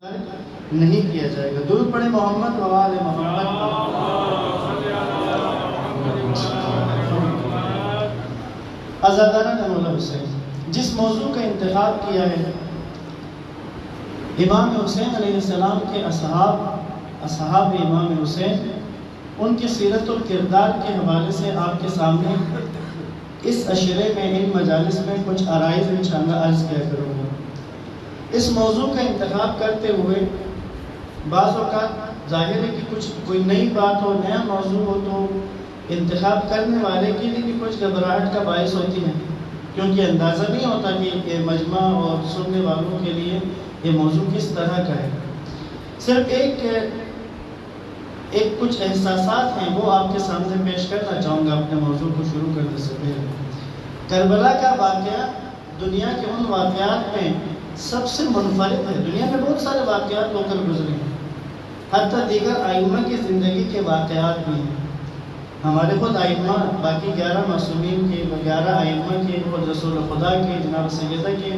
نہیں کیا جائے گا۔ درود پڑھیں محمد و آل محمد۔ عزاداران مولا حسین، جس موضوع کا انتخاب کیا ہے، امام حسین علیہ السلام کے اصحاب امام حسین، ان کی سیرت و کردار کے حوالے سے آپ کے سامنے اس عشرے میں، ان مجالس میں کچھ عرائض انشاءاللہ عرض کیا کروں گا۔ اس موضوع کا انتخاب کرتے ہوئے بعض اوقات ظاہر ہے کہ کوئی نئی بات ہو، نیا موضوع ہو، تو انتخاب کرنے والے کے لیے بھی کچھ گھبراہٹ کا باعث ہوتی ہے، کیونکہ اندازہ نہیں ہوتا کہ یہ مجمع اور سننے والوں کے لیے یہ موضوع کس طرح کا ہے۔ صرف ایک کچھ احساسات ہیں، وہ آپ کے سامنے پیش کرنا چاہوں گا اپنے موضوع کو شروع کرنے سے پہلے۔ کربلا کا واقعہ دنیا کے ان واقعات میں سب سے منفرد ہے۔ دنیا میں بہت سارے واقعات ہو کر گزرے ہیں، حتیٰ دیگر ائمہ کی زندگی کے واقعات بھی ہیں۔ ہمارے خود ائمہ، باقی 11 معصومین کے، 11 ائمہ کے، خود رسول خدا کے، جناب سیدہ کے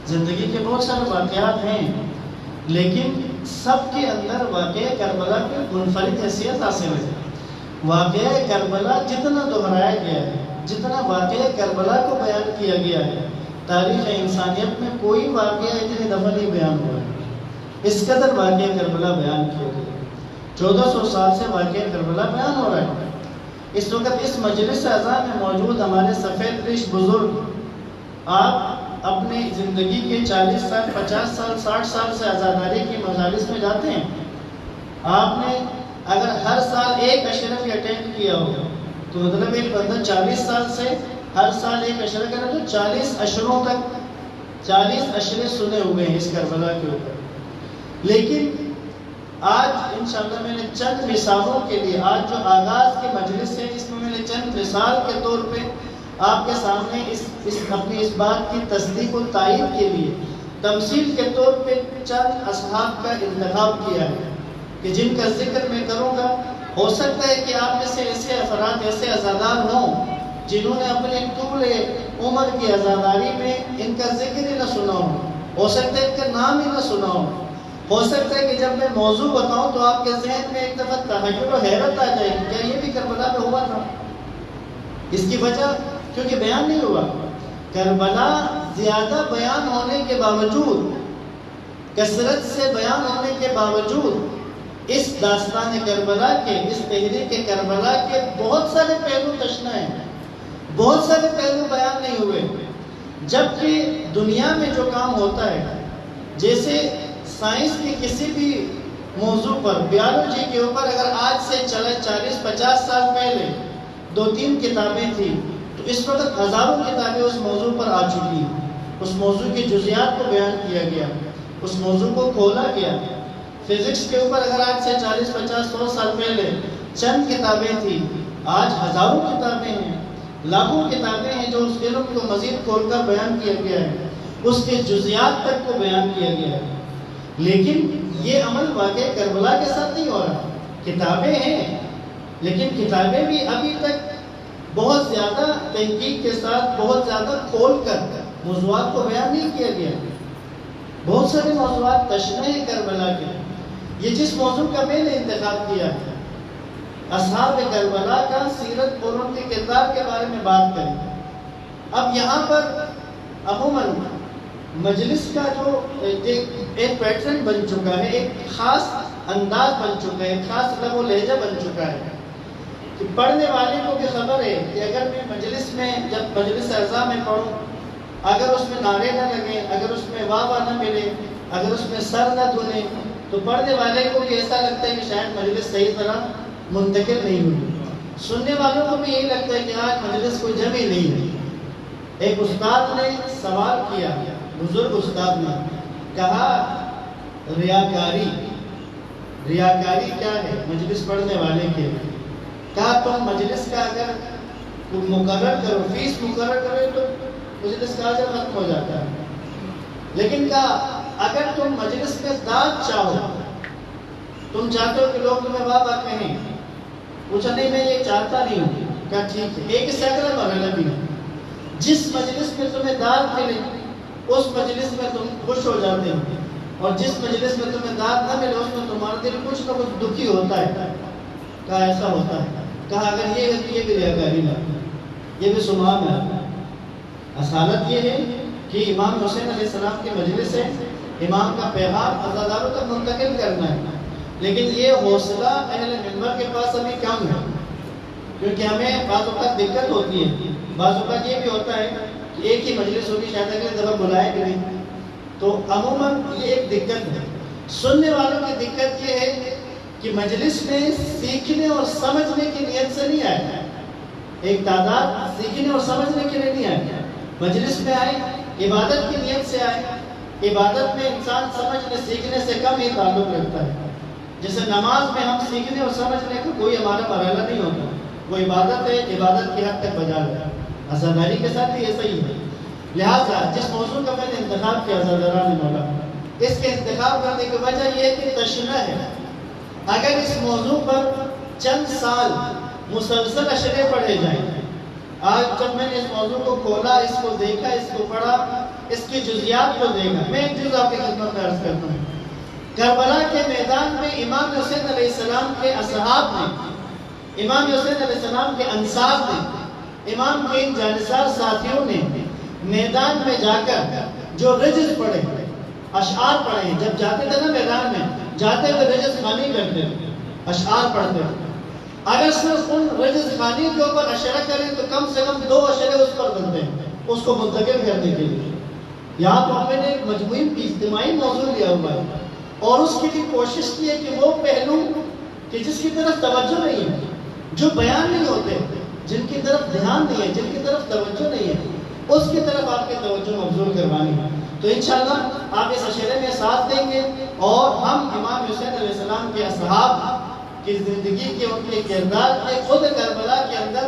زندگی کے بہت سارے واقعات ہیں، لیکن سب کے اندر واقعہ کربلا کی منفرد حیثیت حاصل ہے۔ واقعہ کربلا جتنا دہرایا گیا ہے، جتنا واقعہ کربلا کو بیان کیا گیا ہے، تاریخ انسانیت میں کوئی واقعہ اتنی دفعہ نہیں بیان ہوا ہے۔ اس قدر واقعہ کربلا بیان کیا گیا ہے۔ 1400 سال سے واقعہ کربلا بیان ہو رہا ہے۔ اس وقت اس مجلس اعزاء میں موجود ہمارے سفید ریش بزرگ، آپ اپنی زندگی کے 40 سال، 50 سال، 60 سال سے عزاداری کی مجالس میں جاتے ہیں۔ آپ نے اگر ہر سال ایک عشرہ بھی اٹینڈ کیا ہو، تو مطلب ایک بندہ 40 سال سے ہر سال ایک عشرہ کرنا، تو 40 عشروں تک 40 عشرے سنے ہوئے ہیں اس کربلا کے اوپر۔ لیکن آج انشاءاللہ میں نے چند مثالوں کے لیے، آج جو آغاز کی مجلس ہے، اس میں نے چند مثال کے طور پہ آپ کے سامنے اپنی اس بات کی تصدیق و تائید کے لیے تمثیل کے طور پہ چند اصحاب کا انتخاب کیا ہے کہ جن کا ذکر میں کروں گا۔ ہو سکتا ہے کہ آپ میں سے ایسے افراد، ایسے عزادار ہوں جنہوں نے اپنے طول عمر کی عزاداری میں ان کا ذکر ہی نہ سنا ہو سکتا ہے ان کا نام ہی نہ سنا ہو سکتا ہے کہ جب میں موضوع بتاؤں تو آپ کے ذہن میں ایک دفعہ تحیر و حیرت آ جائے کہ کیا یہ بھی کربلا میں ہوا تھا۔ اس کی وجہ کیونکہ بیان نہیں ہوا۔ کربلا زیادہ بیان ہونے کے باوجود، کثرت سے بیان ہونے کے باوجود، اس داستان کربلا کے، اس تحریک کربلا کے بہت سارے پہلو تشنا ہیں، بہت سارے پہلو بیان نہیں ہوئے۔ جبکہ دنیا میں جو کام ہوتا ہے، جیسے سائنس کے کسی بھی موضوع پر، بیالوجی کے اوپر اگر آج سے 40-50 سال پہلے 2-3 کتابیں تھیں، تو اس وقت ہزاروں کتابیں اس موضوع پر آ چکی ہیں۔ اس موضوع کی جزیات کو بیان کیا گیا، اس موضوع کو کھولا گیا۔ فزکس کے اوپر اگر آج سے 40-50-100 سال پہلے چند کتابیں تھیں، آج ہزاروں کتابیں ہیں، لاکھوں کتابیں ہیں جو اس علم کو مزید کھول کر بیان کیا گیا ہے، اس کے جزیات تک کو بیان کیا گیا ہے۔ لیکن یہ عمل واقع کربلا کے ساتھ نہیں ہو رہا۔ کتابیں ہیں، لیکن کتابیں بھی ابھی تک بہت زیادہ تحقیق کے ساتھ، بہت زیادہ کھول کر موضوعات کو بیان نہیں کیا گیا۔ بہت سارے موضوعات تشریح ہیں کربلا کے۔ یہ جس موضوع کا میں نے انتخاب کیا ہے، اصحاب کربلا کا سیرت اور ان کے کردار کے بارے میں بات کریں۔ اب یہاں پر عموماً مجلس کا جو ایک پیٹرن بن چکا ہے، ایک خاص انداز بن چکا ہے، ایک خاص لب و لہجہ بن چکا ہے کہ پڑھنے والے کو بھی خبر ہے کہ اگر میں مجلس میں، جب مجلس اعزاء میں پڑھوں، اگر اس میں نعرے نہ لگیں، اگر اس میں واہ واہ نہ ملے، اگر اس میں سر نہ دھنے، تو پڑھنے والے کو بھی ایسا لگتا ہے کہ شاید مجلس صحیح طرح منتقل نہیں ہوئی۔ سننے والوں کو بھی یہی لگتا ہے کہ آج مجلس کوئی جمع نہیں ہے۔ ایک استاد نے سوال کیا، بزرگ استاد نے کہا، ریاکاری کیا ہے مجلس پڑھنے والے کے؟ کہا تم مجلس کا اگر مقرر کرو، فیس مقرر کرو تو مجلس کا اجر ختم ہو جاتا ہے، لیکن کہا اگر تم مجلس میں داد چاہو، تم چاہتے ہو کہ لوگ تمہیں واہ واہ کہیں، پوچھا نہیں میں یہ چاہتا نہیں ہوں، کہا ٹھیک ہے، ایک سیکڑا مرحلہ بھی نہیں، جس مجلس میں تمہیں داد ملے اس مجلس میں تم خوش ہو جاتے ہو، اور جس مجلس میں تمہیں داد نہ ملے اس میں تمہارا دل کچھ نہ کچھ دکھی ہوتا ہے. کہا ایسا ہوتا ہے. کہا اگر یہ ہے تو یہ بھی ریاکاری نہ، یہ بھی سمام ہے. اصالت یہ ہے کہ امام حسین علیہ السلام کی مجلس سے امام کا پیغام عزاداروں تک منتقل کرنا ہے، لیکن یہ حوصلہ اہل منبر کے پاس ابھی کم ہے، کیونکہ ہمیں بعض اوقات دقت ہوتی ہے. بعض اوقات یہ بھی ہوتا ہے کہ ایک ہی مجلس ہوگی، شاید اگلی دفعہ بلائے بھی نہیں، تو عموماً یہ ایک دقت ہے. سننے والوں کی دقت یہ ہے کہ مجلس میں سیکھنے اور سمجھنے کی نیت سے نہیں آئے. ایک تعداد سیکھنے اور سمجھنے کے لیے نہیں آئے، مجلس میں آئے عبادت کی نیت سے آئے. عبادت میں انسان سمجھنے سیکھنے سے کم ہی تعلق رکھتا ہے. جیسے نماز میں ہم سیکھنے اور سمجھنے کا کوئی ہمارا مرحلہ نہیں ہوتا، وہ عبادت ہے، عبادت کی حد تک بجا ہے. عزاداری کے ساتھ بھی ایسا ہی ہے. لہٰذا جس موضوع کا میں نے انتخاب کیا عزاداران مولا، اس کے انتخاب کرنے کی وجہ یہ ہے کہ تشنہ ہے. اگر اس موضوع پر چند سال مسلسل اشرے پڑھے جائیں، آج جب میں نے اس موضوع کو کھولا، اس کو دیکھا، اس کو پڑھا، اس کی جزیات کو دیکھا، میں ایک جز آپ کی خدمت میں عرض کرتا ہوں. کربلا کے میدان میں امام حسین علیہ السلام کے اصحاب نے، امام حسین علیہ السلام کے انصار نے، امام کے ان جانصار ساتھیوں نے میدان میں جا کر جو رجز پڑھے، اشعار پڑھے. جب جاتے تھے نا میدان میں، جاتے ہوئے رجز خوانی کرتے تھے، اشعار پڑھتے تھے. اگر صرف ان رجز خوانی کے اوپر اشرہ کریں تو کم سے کم 2 اشرے اس پر بنتے ہیں اس کو منتقل کرنے کے لیے. یہاں تو ہم نے ایک مجموعی اجتماعی موضوع لیا ہوا ہے اور اس کے لیے کوشش کی ہے کہ وہ پہلو کہ جس کی طرف توجہ نہیں ہے، جو بیان نہیں ہوتے، جن کی طرف دھیان نہیں ہے، جن کی طرف توجہ نہیں ہے، اس کی طرف آپ کی توجہ مبذول کروانی ہے. تو انشاءاللہ آپ اس اشرے میں ساتھ دیں گے اور ہم امام حسین علیہ السلام کے اصحاب کی زندگی کے، ان کے کردار کے، خود کربلا کے اندر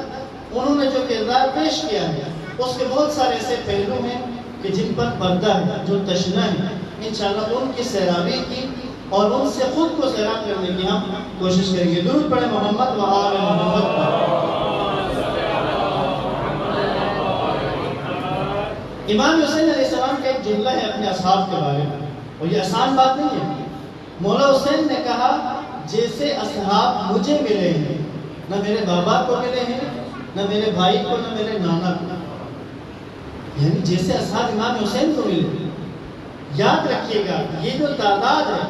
انہوں نے جو کردار پیش کیا ہے اس کے بہت سارے ایسے پہلو ہیں کہ جن پر پردہ ہے، جو تشنہ ہے. انشاءاللہ ان کی سیرابی کی اور ان سے خود کو سیراب کرنے کی ہم کوشش کریں گے. درود پڑھیں محمد و آل محمد پر. امام حسین علیہ السلام کا ایک جملہ ہے اپنے اصحاب کے بارے میں، اور یہ آسان بات نہیں ہے. مولا حسین نے کہا جیسے اصحاب مجھے ملے ہیں، نہ میرے بابا کو ملے ہیں، نہ میرے بھائی کو، نہ میرے نانا کو. یعنی جیسے اصحاب امام حسین کو ملے. یاد رکھیے گا یہ جو تعداد ہے،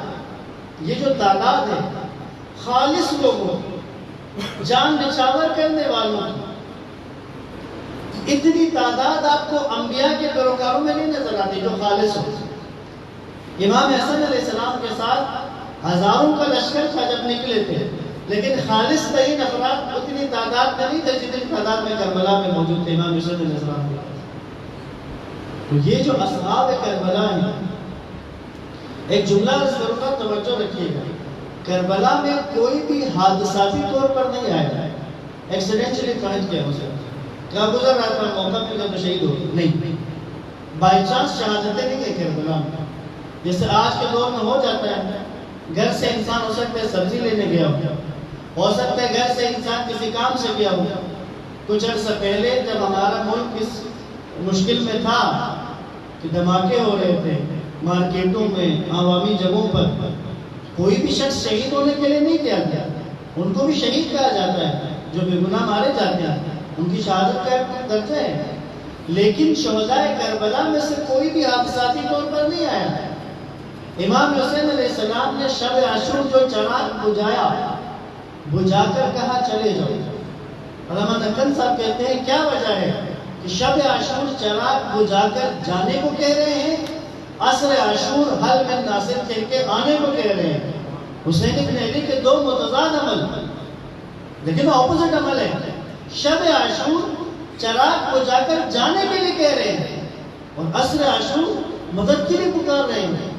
یہ جو تعداد ہے خالص لوگوں، جان نچھاور کرنے والوں کی، اتنی تعداد آپ کو انبیاء کے پیروکاروں میں نہیں نظر آتی جو خالص ہو. امام حسن علیہ السلام کے ساتھ ہزاروں کا لشکر تھا جب نکلے تھے، لیکن خالص ترین افراد اتنی تعداد میں نہیں تھے جتنی تعداد میں کربلا میں موجود تھے امام حسین علیہ السلام کے. تو یہ جو اصحاب کربلا ہیں، ایک جملہ اس کروں گا، توجہ رکھیے گا. کربلا میں کوئی بھی حادثاتی طور پر نہیں آیا، ایکسیڈنٹلی پہنچ گیا اسے، کیا گزر رہا تھا، موقع مل گیا تو شہید ہو نہیں. بائی چانس شہادتیں نہیں گئی کربلا میں. جیسے آج کے دور میں ہو جاتا ہے، گھر سے انسان ہو سکتا ہے سبزی لینے گیا ہو سکتا ہے گھر سے انسان کسی کام سے گیا ہو. کچھ عرصہ پہلے جب ہمارا ملک اس مشکل میں تھا کہ دھماکے ہو رہے تھے مارکیٹوں میں، عوامی جگہوں پر، کوئی بھی شخص شہید ہونے کے لیے نہیں کیا گیا. ان کو بھی شہید کہا جاتا ہے جو بے گناہ مارے جاتے ہیں، ان کی شہادت کا درجہ ہے. لیکن شہدائے کربلا میں سے کوئی بھی حادثاتی طور پر نہیں آیا. امام حسین علیہ السلام نے شب عاشور جو چراغ بجھایا، بجھا کر کہا چلے جاؤ. علامہ نقل صاحب کہتے ہیں کیا وجہ ہے کہ شب عاشور چراغ بجھا کر جانے کو کہہ رہے ہیں، عصر عاشور حل من ناصر کہہ کے آنے کو کہہ رہے ہیں. حسین ابن علی کے 2 متضاد عمل، لیکن اپوزٹ عمل ہے. شب عاشور چراغ بجھا کر جانے کے لیے کہہ رہے ہیں اور عصر عاشور مدد کے لیے پکار رہے ہیں.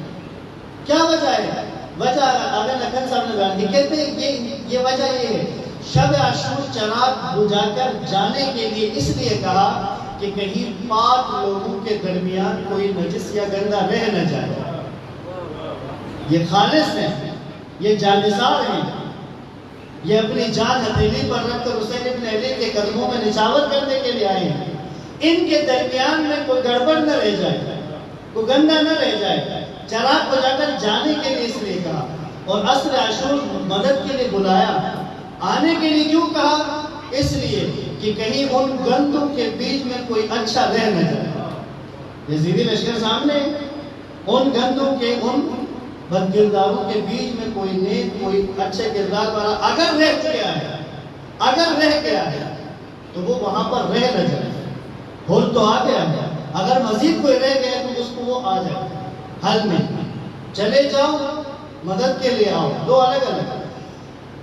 کیا وجہ ہے؟ وجہ آغا نقل صاحب نے بیان کی، کہتے ہیں یہ وجہ یہ ہے شب عاشور چراغ بجھا کر جانے کے لیے اس لیے کہا کہ کہیں پاک لوگوں کے درمیان کوئی نجس یا گندہ رہ نہ جائے. یہ خالص ہیں، یہ جانثار ہیں، یہ اپنی جان ہتھیلی پر رکھ کر حسین ابن علی کے قدموں میں نچھاور کرنے کے لیے آئے ہیں. ان کے درمیان میں کوئی گڑبڑ نہ رہ جائے، کوئی گندہ نہ رہ جائے. چراغ بجھا کر جانے کے لیے اس لیے کہا، اور عصر عاشور مدد کے لیے بلایا۔ آنے کے لیے کیوں کہا؟ اس لیے کہ کہیں ان گندوں کے بیچ میں کوئی اچھا رہ نہ جائے۔ یزیدی لشکر سامنے، ان گندوں کے، ان بد کرداروں کے بیچ میں کوئی نیک، کوئی اچھے کردار والا اگر رہ گیا ہے تو وہ وہاں پر رہ نہ جائے۔ حل تو آ گیا ہے، اگر مزید کوئی رہ گیا تو اس کو وہ آ جائے حل میں۔ چلے جاؤ، مدد کے لیے آؤ، دو الگ الگ۔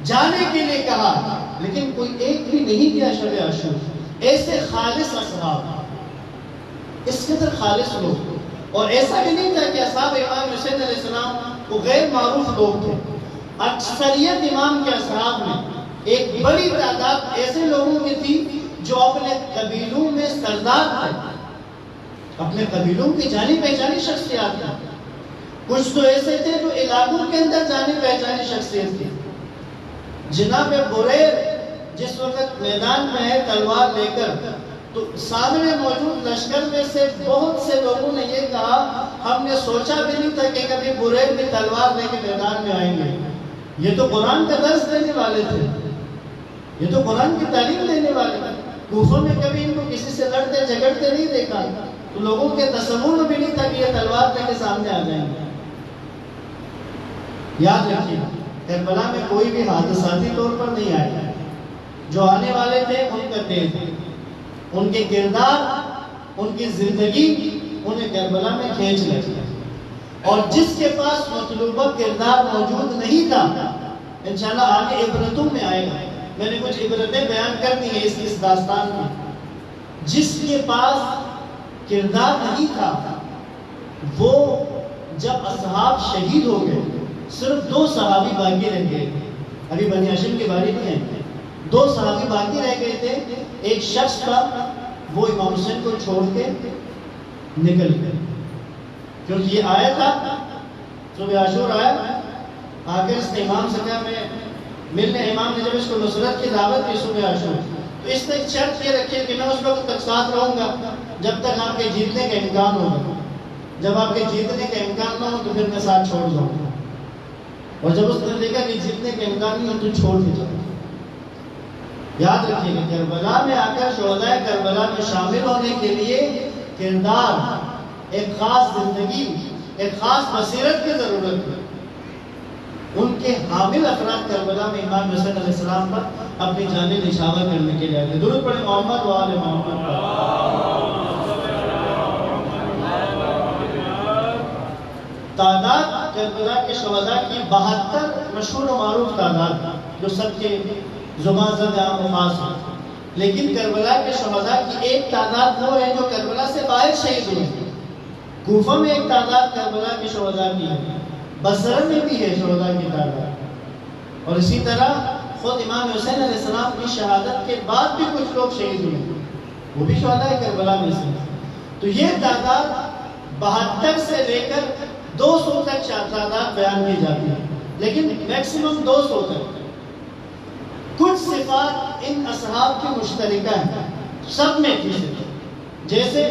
جانے کے لیے کہا، لیکن کوئی ایک بھی نہیں کیا شب عاشور۔ ایسے خالص اصحاب، اس قدر خالص لوگ، اور ایسا بھی نہیں تھا کہ اصحاب امام حسین علیہ السلام وہ غیر معروف لوگ تھے۔ اکثریت امام کے اصحاب میں ایک بڑی تعداد ایسے لوگوں کی تھی جو اپنے قبیلوں میں سردار تھے، اپنے قبیلوں کی جانی پہچانی شخصیات تھے۔ کچھ تو ایسے تھے جو علاقوں کے اندر جانی پہچانی شخصیت تھی۔ جناب بریر جس وقت میدان میں ہے تلوار لے کر، تو سامنے موجود لشکر میں سے بہت سے لوگوں نے یہ کہا، ہم نے سوچا بھی نہیں تھا کہ کبھی بریر بھی تلوار لے کے میدان میں آئیں گے۔ یہ تو قرآن کا درس دینے والے تھے، یہ تو قرآن کی تعلیم دینے والے تھے۔ کوفہ میں کبھی ان کو کسی سے لڑتے جھگڑتے نہیں دیکھا، تو لوگوں کے تصور میں بھی نہیں تھا کہ یہ تلوار لے کے سامنے آ جائیں گے۔ یاد رکھیے، کربلا میں کوئی بھی حادثاتی طور پر نہیں آیا۔ جو آنے والے تھے ان کا تیز، ان کے کردار، ان کی زندگی انہیں کربلا میں کھینچ لگی، اور جس کے پاس مطلوبہ کردار موجود نہیں تھا، انشاءاللہ آگے عبرتوں میں آئے گا، میں نے کچھ عبرتیں بیان کرنی ہیں اس داستان میں۔ جس کے پاس کردار نہیں تھا، وہ جب اصحاب شہید ہو گئے، صرف 2 صحابی باقی رہ گئے تھے۔ ابھی بنی ہاشم کی باری نہیں ہے، 2 صحابی باقی رہ گئے تھے۔ ایک شخص تھا، وہ امام حسین کو چھوڑ کے نکل گئے، کیونکہ یہ آیا تھا، صبح عاشور آیا، آ کر اس نے امام سے کہا، میں ملنے، امام نے جب اس کو نصرت کی دعوت کی صبح عاشور، تو اس نے شرط یہ رکھی کہ میں اس وقت تک ساتھ رہوں گا جب تک آپ کے جیتنے کا امکان ہوگا، جب آپ کے جیتنے کا امکان نہ ہو تو پھر میں ساتھ چھوڑ جاؤں گا، اور جب اس نے دیکھا کہ جیتنے کا امکان نہیں ہو تو چھوڑ کے جاؤں۔ یاد رکھیے کہ کربلا میں آ کر شہدائے کربلا میں شامل ہونے کے لیے کردار، ایک خاص زندگی، ایک خاص بصیرت کی ضرورت ہے۔ ان کے حامل افراد کربلا میں امام حسین علیہ السلام پر اپنی جانیں نشانہ کرنے کے لیے آئے تھے۔ درود پڑھیں محمد و آل محمد پر۔ تعداد کربلا کے شہداء کی 72 مشہور و معروف تعداد جو سب کے زبان زد عام و خاص ہے، لیکن کربلا کے شہداء کی ایک تعداد وہ ہے جو کربلا سے باہر شہید ہوئے۔ کوفہ میں ایک تعداد کربلا کے شہداء کی ہے، بصرہ میں بھی ہے شہداء کی تعداد، اور اسی طرح خود امام حسین علیہ السلام کی شہادت کے بعد بھی کچھ لوگ شہید ہوئے، وہ بھی شہداء کربلا میں سے۔ تو یہ تعداد 72 سے لے کر 200 تک تعداد بیان کی جاتی ہے، لیکن میکسیمم 200 تک۔ کچھ صفات ان اصحاب کی مشترکہ ہیں، سب میں تھی، جیسے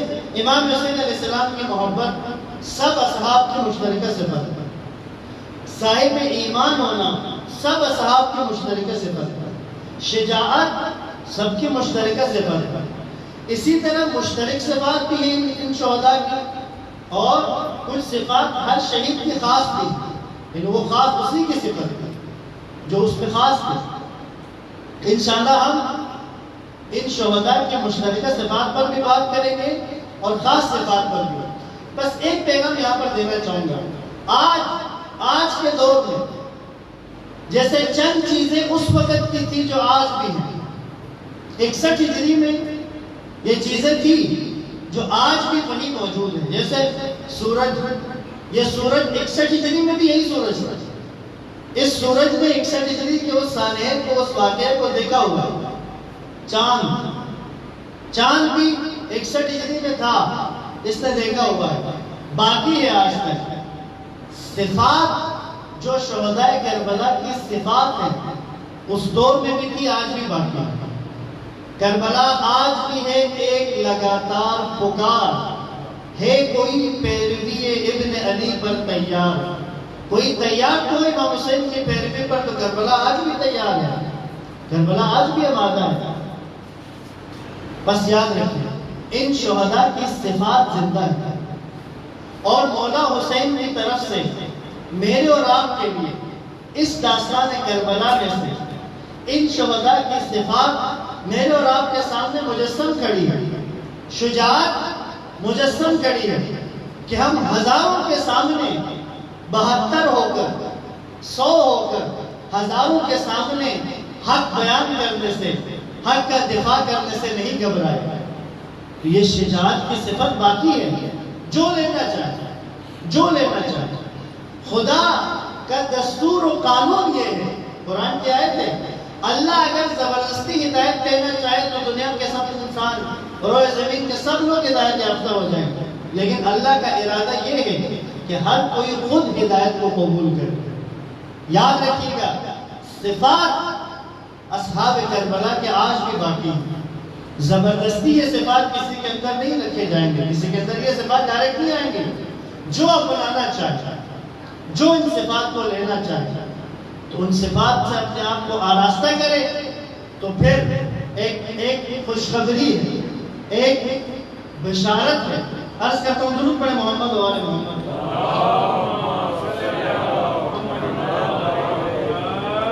امام حسین علیہ السلام کی محبت سب اصحاب کی مشترکہ صفت ہے، صاحب ایمان ہونا سب اصحاب کی مشترکہ صفت ہے، شجاعت سب کی مشترکہ صفت ہے۔ اسی طرح مشترک صفات بھی ہیں ان شہداء کی، اور کچھ صفات ہر شہید کی خاص تھی، یعنی وہ خاص اسی کی صفت تھی جو اس میں خاص تھی۔ انشاءاللہ ہم ان شہداء کی مشترکہ صفات پر بھی بات کریں گے اور خاص صفات پر بھی۔ بس ایک پیغام یہاں پر دینا چاہوں گا، آج کے دور میں جیسے چند چیزیں اس وقت کی تھی جو آج بھی ہیں، 61 ہجری میں یہ چیزیں تھی جو آج بھی وہی موجود ہیں، جیسے سورج، یہ سورج 61 ہجری میں بھی یہی سورج ہے، اس سورج میں 61 ہجری کے اس سانحے کو، اس واقعے کو دیکھا ہوا ہے۔ چاند بھی 61 ہجری میں تھا، اس نے دیکھا ہوا ہے، باقی ہے آج تک۔ صفات جو شہداء کربلا کی صفات ہیں، اس دور میں بھی تھی، آج بھی باقی ہے۔ کربلا آج بھی ہے ایک لگاتار پکار، ہے کوئی پیروی ابن علی پر تیار، کوئی تیار تو امام حسین کی پیروی پر، تو کربلا آج بھی تیار ہے، کربلا آج بھی آمادہ ہے۔ بس یاد رکھیں ان شہداء کی صفات زندہ ہے، اور مولا حسین کی طرف سے میرے اور آپ کے لیے اس داستان کربلا میں سے ان شہداء کی صفات میرے اور آپ کے سامنے مجسم کھڑی ہے، شجاعت مجسم کھڑی ہے کہ ہم ہزاروں کے سامنے 72 ہو کر 100 ہو کر ہزاروں کے سامنے حق بیان کرنے سے، حق کا دفاع کرنے سے نہیں گھبرائے۔ یہ شجاعت کی صفت باقی ہے، جو لینا چاہے، جو لینا چاہے۔ خدا کا دستور و قانون یہ ہے، قرآن کی آیت ہے، اللہ اگر زبردستی ہدایت دینا چاہے تو دنیا کے سب انسان، روئے زمین کے سب لوگ ہدایت یافتہ ہو جائیں گے، لیکن اللہ کا ارادہ یہ ہے کہ ہر کوئی خود ہدایت کو قبول کرے۔ یاد رکھیے گا صفات اصحاب کربلا کے آج بھی باقی ہیں۔ زبردستی یہ صفات کسی کے اندر نہیں رکھے جائیں گے، کسی کے اندر یہ صفات ڈائریکٹ نہیں آئیں گے۔ جو اپنانا چاہتا ہے، جو ان صفات کو لینا چاہتا ہے، تو ان صفات سے اپنے آپ کو آراستہ کرے، تو پھر ایک خوشخبری ہے، ایک بشارت ہے۔ عرض کرتا ہوں درود پڑھے محمد و آل محمد۔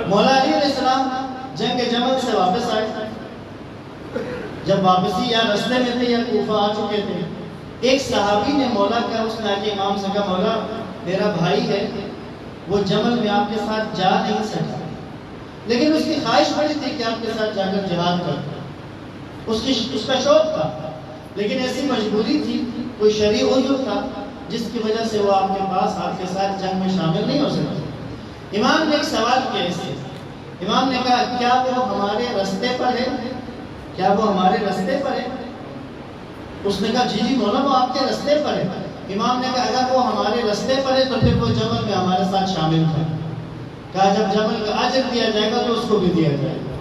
مولا علی علیہ السلام جنگ جمل سے واپس آئے، جب واپسی یا رستے میں تھے یا کوفہ آ چکے تھے، ایک صحابی نے مولا کا اس نے آگے امام سے کہا مولا میرا بھائی ہے، وہ جمل میں آپ کے ساتھ جا نہیں سکتا، لیکن اس کی خواہش بڑی تھی کہ آپ کے ساتھ جا کر جہاد کرتا، اس کا شوق تھا، لیکن ایسی مجبوری تھی، کوئی شرعی عذر تھا جس کی وجہ سے وہ آپ کے پاس آپ کے ساتھ جنگ میں شامل نہیں ہو سکتا۔ امام نے ایک سوال کیا اس سے، امام نے کہا کیا وہ ہمارے رستے پر ہے؟ کیا وہ ہمارے رستے پر ہے؟ اس نے کہا جی جی مولا وہ آپ کے رستے پر ہے۔ امام نے کہا اگر وہ ہمارے رستے پر ہے تو پھر وہ جمل میں ہمارے ساتھ شامل تھا۔ کہا جب جمل کا اجر دیا جائے گا تو اس کو بھی دیا جائے گا۔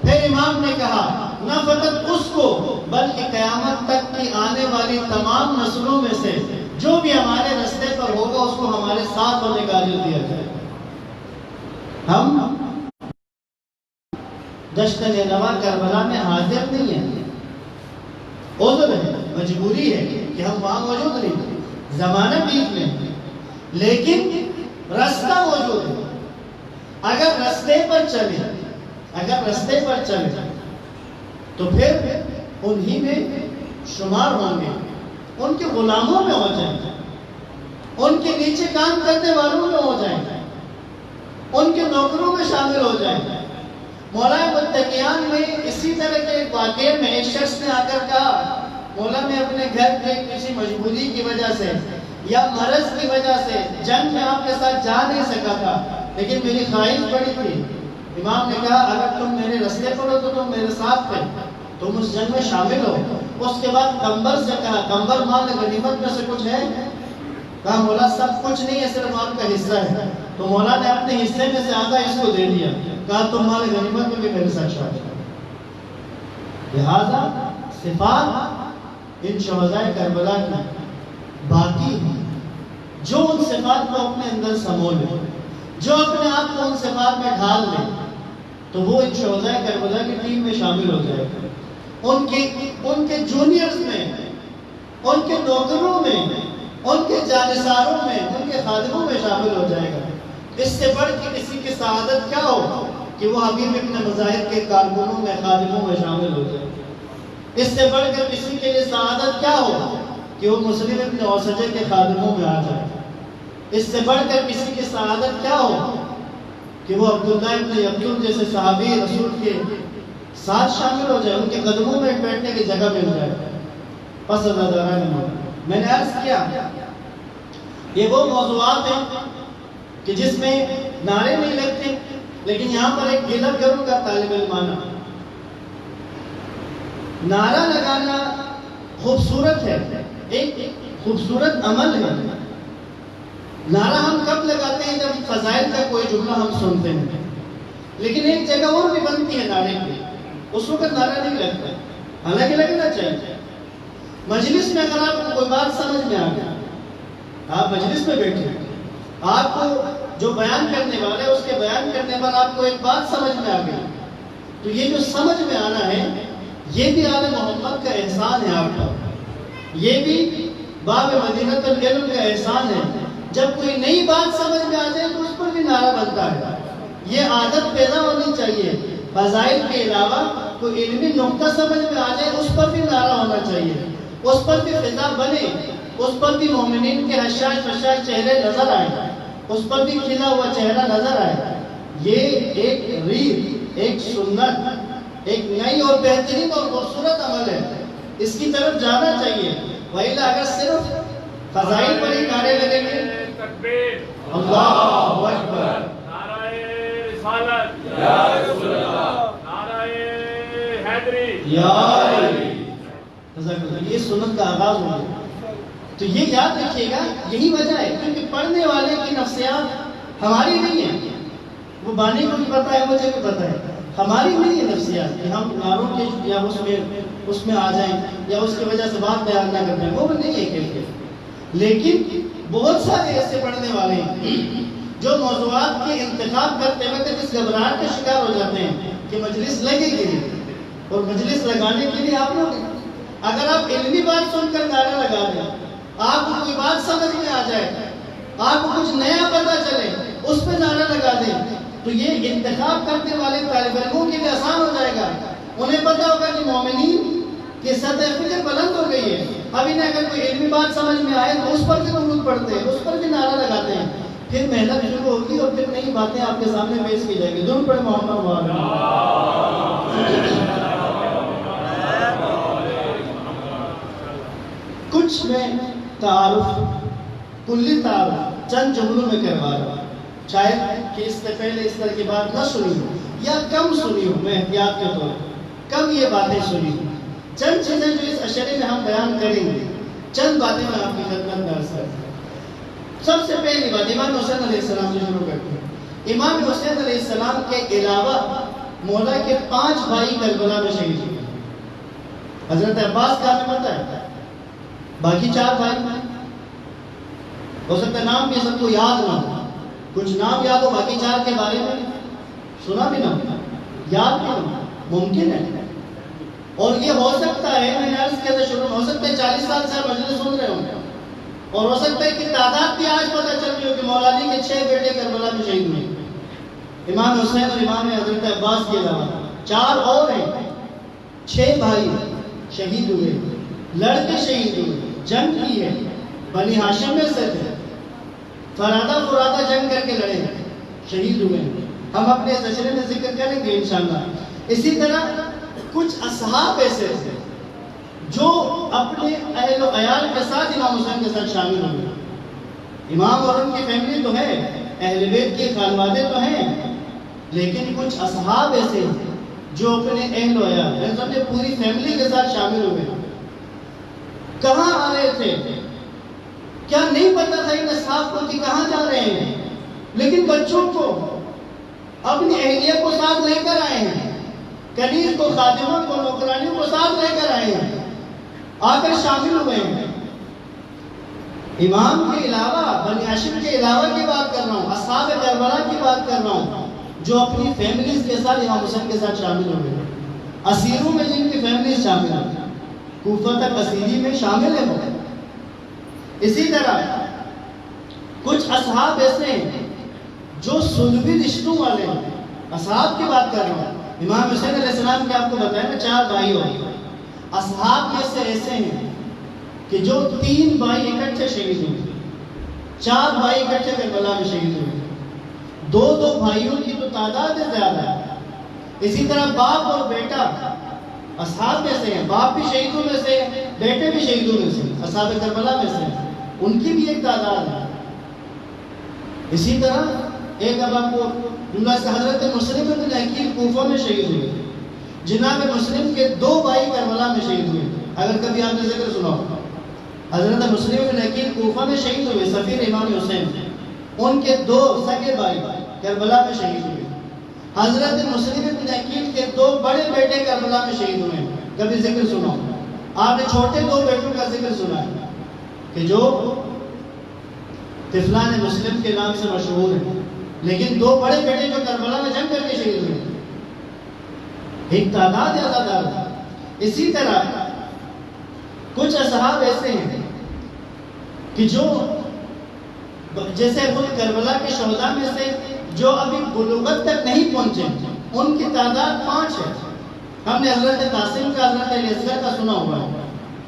پھر امام نے کہا نہ فقط اس کو بلکہ قیامت تک کی آنے والی تمام نسلوں میں سے جو بھی ہمارے رستے پر ہوگا اس کو ہمارے ساتھ ہونے کا اجر دیا جائے گا۔ ہم دشت نینوا کربلا میں حاضر نہیں ہیں، عذر ہے، مجبوری ہے کہ ہم وہاں موجود نہیں تھے، زمانہ بیچ میں، لیکن رستہ موجود ہے۔ اگر رستے پر چلے تو پھر انہی میں شمار ہوں گے، ان کے غلاموں میں ہو جائیں گے، ان کے نیچے کام کرنے والوں میں ہو جائیں گے، ان کے نوکروں میں شامل ہو جائیں گے۔ مولا متقیان میں اسی طرح کے ایک واقعے میں ایک شخص نے آ کر کہا مولا میں اپنے گھر کے کسی مجبوری کی وجہ سے یا مرض کی وجہ سے جنگ میں آپ کے ساتھ جا نہیں سکا تھا، لیکن میری خواہش بڑی تھی۔ امام نے کہا اگر تم میرے رستے پر ہو تو تم میرے ساتھ تھے، تم اس جنگ میں شامل ہو۔ اس کے بعد کمبر سے کہا کمبر مال غنیمت میں سے کچھ ہے؟ کہا مولا سب کچھ نہیں ہے، صرف آپ کا حصہ ہے۔ تو مولا نے اپنے حصے میں سے آدھا اس کو دے دیا، کہا تم مال غنیمت میں بھی میرے ساتھ شامل ہو۔ لہذا صفات ان شہداء کربلا کی باقی ہیں، جو ان صفات کو اپنے اندر سمو لے، جو اپنے آپ کو ان صفات میں ڈھال لے، تو وہ ان شہداء کربلا کی ٹیم میں شامل ہو جائے گا، ان کے جونیئرز میں، ان کے نوکروں میں، ان کے جانثاروں میں، ان کے خادموں میں شامل ہو جائے گا۔ اس سے بڑھ کے کسی کی سعادت کیا ہو کہ وہ حبیب ابن مظاہر کے کارکنوں میں، خادموں میں شامل ہو جائے۔ اس سے بڑھ کر کسی کے لیے سعادت کیا ہو کہ وہ مسلم ابن اوسجہ کے خادموں میں آ جائے۔ اس سے بڑھ کر کسی کی سعادت کیا ہو کہ وہ عبداللہ ابن یقین جیسے صحابی رسول کے ساتھ شامل ہو جائے، ان کے قدموں میں بیٹھنے کی جگہ مل جائے۔ پس میں نے عرض کیا یہ وہ موضوعات ہیں کہ جس میں نعرے نہیں لگتے، لیکن یہاں پر ایک گلت کروں گا طالب علمانہ، نعرہ لگانا خوبصورت ہے، ایک خوبصورت عمل ہے۔ نعرہ ہم کب لگاتے ہیں؟ جب فضائل کا کوئی جملہ ہم سنتے ہیں، لیکن ایک جگہ اور بھی بنتی ہے نعرے کی، اس وقت نعرہ نہیں لگتا، حالانکہ لگنا چاہیے۔ مجلس میں اگر آپ کو کوئی بات سمجھ میں آ گیا، آپ مجلس میں بیٹھے، آپ کو جو بیان کرنے والا ہے اس کے بیان کرنے پر آپ کو ایک بات سمجھ میں آ گئی، تو یہ جو سمجھ میں آنا ہے یہ بھی آل محمد کا احسان ہے آپ کا، یہ بھی باب مدینۃ العلم کا احسان ہے۔ جب کوئی نئی بات سمجھ میں آ جائے تو اس پر بھی نعرہ بنتا ہے۔ یہ عادت پیدا ہونی چاہیے، فضائل کے علاوہ کوئی علمی نقطہ سمجھ میں آ جائے اس پر بھی نعرہ ہونا چاہیے، اس پر بھی فضا بنے، اس پر بھی مومنین کے حشاش فشاش چہرے نظر آئے، اس پر بھی کھلا ہوا چہرہ نظر آئے۔ یہ ایک ریت، ایک سنت، ایک نئی اور بہترین اور خوبصورت عمل ہے، اس کی طرف جانا چاہیے۔ وَإِلَّا اگر صرف فضائل پر ہی نعرے لگیں گے، اللہ اکبر، نعرہ رسالت یا رسول اللہ، نعرہ حیدری یا علی، یہ سنت کا آغاز ہو گیا۔ تو یہ یاد رکھیے گا، یہی وجہ ہے کیونکہ پڑھنے والے کی نفسیات ہماری نہیں ہے، وہ بانی کو بھی پتہ ہے، مجھے بھی پتہ ہے، ہماری نہیں ہے نفسیات کہ ہم نعروں کے یا اس میں آ جائیں یا اس کی وجہ سے بات بیان نہ کر پائیں، وہ نہیں ہے کیفیت۔ لیکن بہت سارے ایسے پڑھنے والے ہیں جو موضوعات کے انتخاب کرتے وقت اس گھبراہٹ کا شکار ہو جاتے ہیں کہ مجلس لگے گی نہیں، اور مجلس لگانے کے لیے آپ لوگ اگر آپ علمی بات سن کر نعرہ لگا دیں، آپ کو کوئی بات سمجھ میں آ جائے، آپ کو کچھ نیا پتہ چلے، اس پہ نعرہ لگا دیں، تو یہ انتخاب کرنے والے طالب علموں کے لیے آسان ہو جائے گا۔ انہیں پتہ ہوگا کہ مومنین کی سطح فکر بلند ہو گئی ہے، اب انہیں اگر کوئی علمی بات سمجھ میں آئے تو اس پر بھی درود پڑھتے ہیں، اس پر بھی نعرہ لگاتے ہیں، پھر محنت شروع ہوگی اور پھر نئی باتیں آپ کے سامنے پیش کی جائیں گی۔ درود پڑھیں محمد کچھ میں تعارف، کلی تعارف چند جملوں میں کروا رہا ہوں، شاید کہ اس سے پہلے اس طرح کی بات نہ سنی ہو یا کم سنی ہو، میں احتیاط کے طور پر کم یہ باتیں سنی ہوں۔ چند چیزیں جو اس اشرے میں ہم بیان کریں گے، چند باتیں میں آپ کی خدمت میں عرض کرتا ہوں۔ سب سے پہلی بات امام حسین علیہ السلام سے شروع کرتے ہیں۔ امام حسین علیہ السلام کے علاوہ مولا کے 5 بھائی کربلا میں شہید ہوئے۔ حضرت عباس کا ہمیں پتہ ہے، باقی 4 بھائی ہو سکتا ہے نام بھی سب کو یاد نہ ہو، کچھ نام یاد ہو، باقی 4 کے بارے میں سنا بھی نہ ہو، یاد بھی نہ ہو، ممکن ہے۔ اور یہ ہو سکتا ہے، میں نے عرض کیا تھا شروع میں، ہو سکتا ہے 40 سال سے مجلس سن رہے ہوں، اور ہو سکتا ہے کہ تعداد بھی آج پتہ چل رہی ہو کہ مولا علی کے 6 بیٹے کربلا میں شہید ہوئے، امام حسین اور امام حضرت عباس کے علاوہ 4 اور ہیں، 6 بھائی شہید ہوئے، لڑکے شہید ہوئے، جنگ کی ہے، بنی ہاشم میں سے تھے، فرادہ جنگ کر کے لڑے، شہید ہوئے۔ ہم اپنے اس اشرے میں ذکر کریں گے انشاءاللہ۔ اسی طرح کچھ اصحاب ایسے تھے جو اپنے اہل و عیال کے ساتھ امام حسین کے ساتھ شامل ہوئے۔ امام اور ان کی فیملی تو ہے، اہل بیت کے خانوادے تو ہیں، لیکن کچھ اصحاب ایسے جو اپنے اہل و عیال یعنی سب نے پوری فیملی کے ساتھ شامل ہوئے۔ کہاں آ رہے تھے؟ کیا نہیں پتا تھا ان اصحاب کو کہ کہاں جا رہے ہیں، لیکن بچوں کو، اپنی اہلیہ کو ساتھ لے کر آئے ہیں، کنیز کو، خادموں کو، نوکرانیوں کو ساتھ لے کر آئے ہیں، آ کر شامل ہوئے ہیں۔ امام کے علاوہ، بنی ہاشم کے علاوہ کی بات کر رہا ہوں، اصحاب کربلا کی بات کر رہا ہوں، جو اپنی فیملیز کے ساتھ امام حسین کے ساتھ شامل ہوئے ہیں۔ اسیروں میں جن کی فیملیز شامل ہیں، کوفہ تک اسیری میں شامل ہیں وہ۔ اسی طرح کچھ اصحاب ایسے ہیں جو صلبی رشتوں والے ہیں، اصحاب کی بات کر رہا ہوں۔ امام حسین علیہ السلام کے آپ کو بتایا نا 4 بھائی ہوئے، اصحاب میں سے ایسے ہیں کہ جو 3 بھائی اکٹھے شہید ہوئے، 4 بھائی اکٹھے کربلا میں شہید ہوئے، 2 بھائیوں کی تو تعداد زیادہ ہے۔ اسی طرح باپ اور بیٹا اصحاب میں سے ہیں، باپ بھی شہیدوں میں سے، بیٹے بھی شہیدوں میں سے، اصحاب کربلا میں سے، ان کی بھی ایک تعداد ہے۔ اسی طرح ایک اب آپ کو حضرت مسلم بن عقیل کوفہ میں شہید ہوئے، جناب مسلم کے 2 بھائی کربلا میں شہید ہوئے، اگر کبھی آپ نے ذکر سنا ہو، حضرت مسلم بن عقیل کوفہ میں شہید ہوئے، سفیر امام حسین، ان کے 2 سگے بھائی کربلا میں شہید ہوئے۔ حضرت مسلم بن عقیل کے 2 بڑے بیٹے کربلا میں شہید ہوئے، کبھی ذکر سنا ہو۔ آپ نے چھوٹے 2 بیٹوں کا ذکر سنا ہے کہ جو طفلان مسلم کے نام سے مشہور ہیں، لیکن 2 بڑے بیٹے جو کربلا میں جنگ کر کے شہید ہوئے، ایک تعداد عزادار ہے۔ اسی طرح کچھ اصحاب ایسے ہیں کہ جو جیسے خود کربلا کے شہداء میں سے جو ابھی بلوغت تک نہیں پہنچے، ان کی تعداد 5 ہے۔ ہم نے حضرت قاسم کا، حضرت علی اصغر کا سنا ہوا ہے،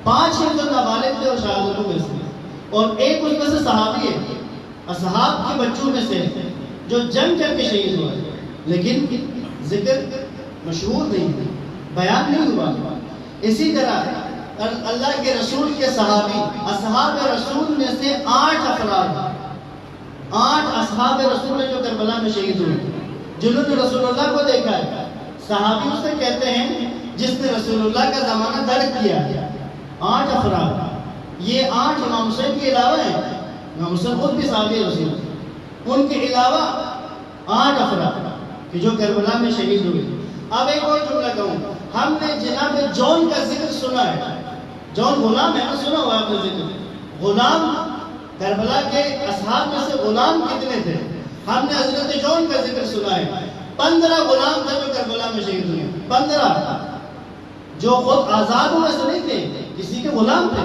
5 ہیں جو نابالغ تھے اور شہادتوں میں سے، اور ایک اس میں سے صحابی ہے، اصحاب کے بچوں میں سے جو جنگ کر کے شہید ہوا، لیکن ذکر مشہور نہیں، بیان نہیں ہوا۔ اسی طرح اللہ کے رسول کے صحابی، اصحاب رسول میں سے 8 افراد، 8 اصحاب رسول جو کربلا میں شہید ہوئے، جنہوں نے رسول اللہ کو دیکھا ہے۔ صحابی اسے کہتے ہیں جس نے رسول اللہ کا زمانہ درک کیا۔ 8 افراد، یہ 8 امام حسین کے علاوہ ہیں، امام حسین خود بھی صحابی رسول، ان کے علاوہ 8 افراد کہ جو کربلا میں شہید ہوئے۔ اب ایک اور جملہ کہوں، ہم نے جناب جون کا ذکر سنا ہے، جون غلام ہے نا، سنا ہوا آپ نے ذکر، غلام کربلا کے اصحاب میں سے غلام کتنے تھے؟ ہم نے حضرت جون کا ذکر سنا ہے، 15 غلام تھے جو کربلا میں شہید ہوئے، 15 جو خود آزاد ہوئے سے نہیں تھے، کسی کے غلام تھے،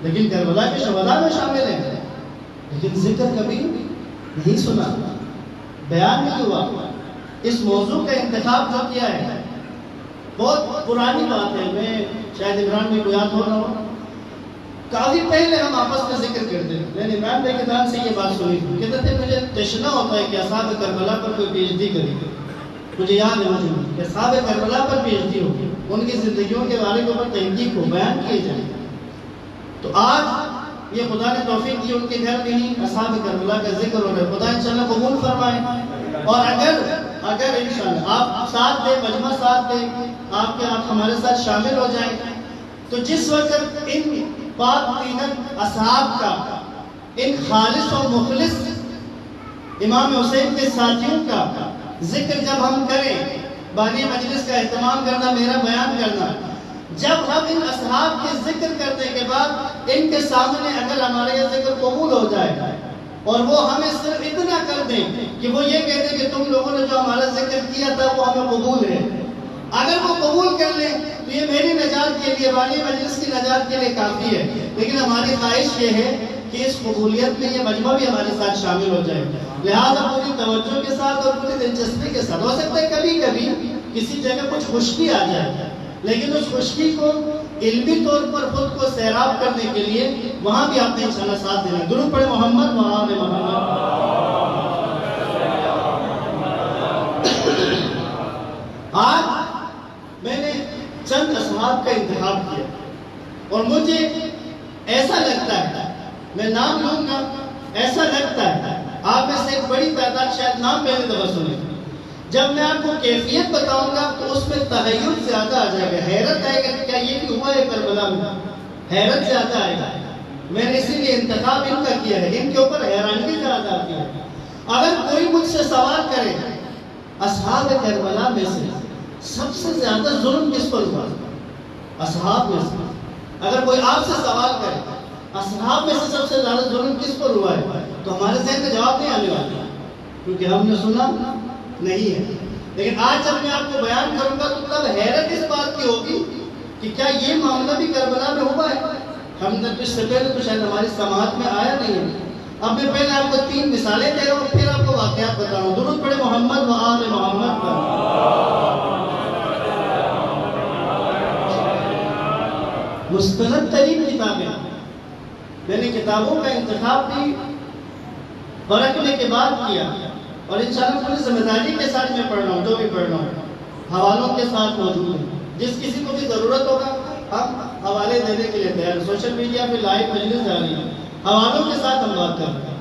لیکن کربلا کے شہداء میں شامل ہیں، لیکن ذکر کبھی نہیں سنا، بیان نہیں ہوا۔ اس موضوع کا انتخاب جو کیا ہے بہت پرانی بات ہے، میں شاید عمران میں کو یاد ہو رہا ہوں، کافی پہلے ہم آپس میں ذکر کرتے ہیں، میں نے عمران بھائی کے دان سے یہ بات سنی، کہتے تھے مجھے تشنا ہوتا ہے کہ اصحاب کربلا پر کوئی پی ایچ ڈی کرے، مجھے یاد ہے مجھے کہ اصحاب کربلا پر پی ایچ ڈی ہو، ان کی زندگیوں کے بارے کے اوپر تحقیق ہو، بیان کیے جائیں۔ تو آج یہ خدا نے توفیق دی، ان کے گھر میں ہی اصحاب کربلا کا ذکر ہو رہا ہے، خدا انشاءاللہ قبول فرمائے۔ اور اگر انشاءاللہ آپ ساتھ دیں، مجمع ساتھ دیں، آپ ہمارے ساتھ شامل ہو جائیں، تو جس وقت ان پاک تینت اصحاب کا، ان خالص اور مخلص امام حسین کے ساتھیوں کا ذکر جب ہم کریں، بانی مجلس کا اہتمام کرنا، میرا بیان کرنا، جب ہم ان اصحاب کے ذکر کرنے کے بعد ان کے سامنے اگر ہمارے یہ ذکر قبول ہو جائے اور وہ ہمیں صرف اتنا کر دیں کہ وہ یہ کہتے ہیں کہ تم لوگوں نے جو ہمارا ذکر کیا تھا وہ ہمیں قبول ہے، اگر وہ قبول کر لیں تو یہ میری نجات کے لیے، بانی مجلس کی نجات کے لیے کافی ہے۔ لیکن ہماری خواہش یہ ہے کہ اس قبولیت میں یہ مجمع بھی ہمارے ساتھ شامل ہو جائے، لہٰذا پوری توجہ کے ساتھ اور پوری دلچسپی کے ساتھ۔ ہو سکتا ہے کبھی کبھی کسی جگہ کچھ خشکی آ جائے، لیکن اس خشکی کو علمی طور پر خود کو سیراب کرنے کے لیے وہاں بھی آپ نے انشاءاللہ ساتھ دینا۔ درود پڑھے محمد و آل محمد۔ آج میں نے چند اصحاب کا انتخاب کیا اور مجھے ایسا لگتا ہے، میں نام لوں گا، ایسا لگتا ہے آپ میں سے ایک بڑی تعداد شاید نام پہلے دفعہ سنے، جب میں آپ کو کیفیت بتاؤں گا تو اس میں تغیر زیادہ آ جائے گا، حیرت آئے گا کہ کیا یہ بھی ہوا ہے کربلا میں، حیرت زیادہ آئے گا۔ میں نے اسی لیے انتخاب ان کا کیا ہے، ان کے اوپر حیرانگی زیادہ آتی ہے۔ اگر کوئی مجھ سے سوال کرے اصحاب کربلا میں سے سب سے زیادہ ظلم کس پر ہوا، اصحاب میں سے اگر کوئی آپ سے سوال کرے اصحاب میں سے سب سے زیادہ ظلم کس پر ہوا ہے، تو ہمارے ذہن میں جواب نہیں آنے والا، کیونکہ ہم نے سنا نہیں ہے۔ لیکن آج جب میں آپ کو بیان کروں گا تو تب حیرت اس بات کی ہوگی کہ کیا یہ معاملہ بھی کربلا میں ہوا ہے، ہم نے اس سے پہلے تو شاید ہماری سماعت میں آیا نہیں ہے۔ اب میں پہلے آپ کو 3 مثالیں دے رہا ہوں، پھر آپ کو واقعات بتا رہا ہوں۔ درود پڑھے محمد و آل محمد پر۔ مستند ترین کتابیں، میں نے کتابوں کا انتخاب بھی پرکھنے کے بعد کیا اور انشاءاللہ پوری ذمہ داری کے ساتھ میں پڑھ رہا ہوں، جو بھی پڑھ رہا ہوں حوالوں کے ساتھ موجود ہے، جس کسی کو بھی ضرورت ہوگا ہم حوالے دینے کے لیے تیار ہیں، سوشل میڈیا پہ لائیو مجلس جاری ہے، حوالوں کے ساتھ ہم بات کر رہے ہیں۔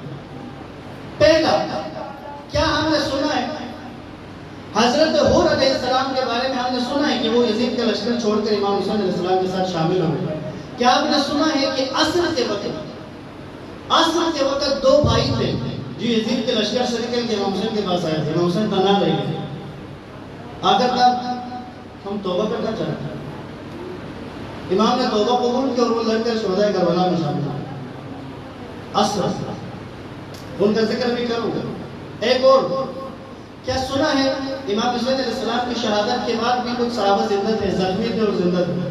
پہلا، کیا ہم نے سنا ہے حضرت حور علیہ السلام کے بارے میں ہم نے سنا ہے کہ وہ یزید کا لشکر چھوڑ کر امام حسین علیہ السلام کے ساتھ شامل ہو گئے؟ کیا آپ نے سنا ہے کہ عصر کے وقت 2 بھائی تھے جو یزید کے لشکر سے نکل کے امام حسین کے پاس آئے تھے، امام حسین تنہا رہ گئے، آ کر کہا ہم توبہ کرنا چاہتے ہیں، امام نے توبہ قبول کی اور وہ لڑ کر شہدائے کربلا میں شامل ہوئے. اصل ان کا ذکر بھی کروں گا. ایک اور کیا سنا ہے امام حسین علیہ السلام کی شہادت کے بعد بھی کچھ صحابہ زندہ تھے, زخمی تھے اور زندہ تھے,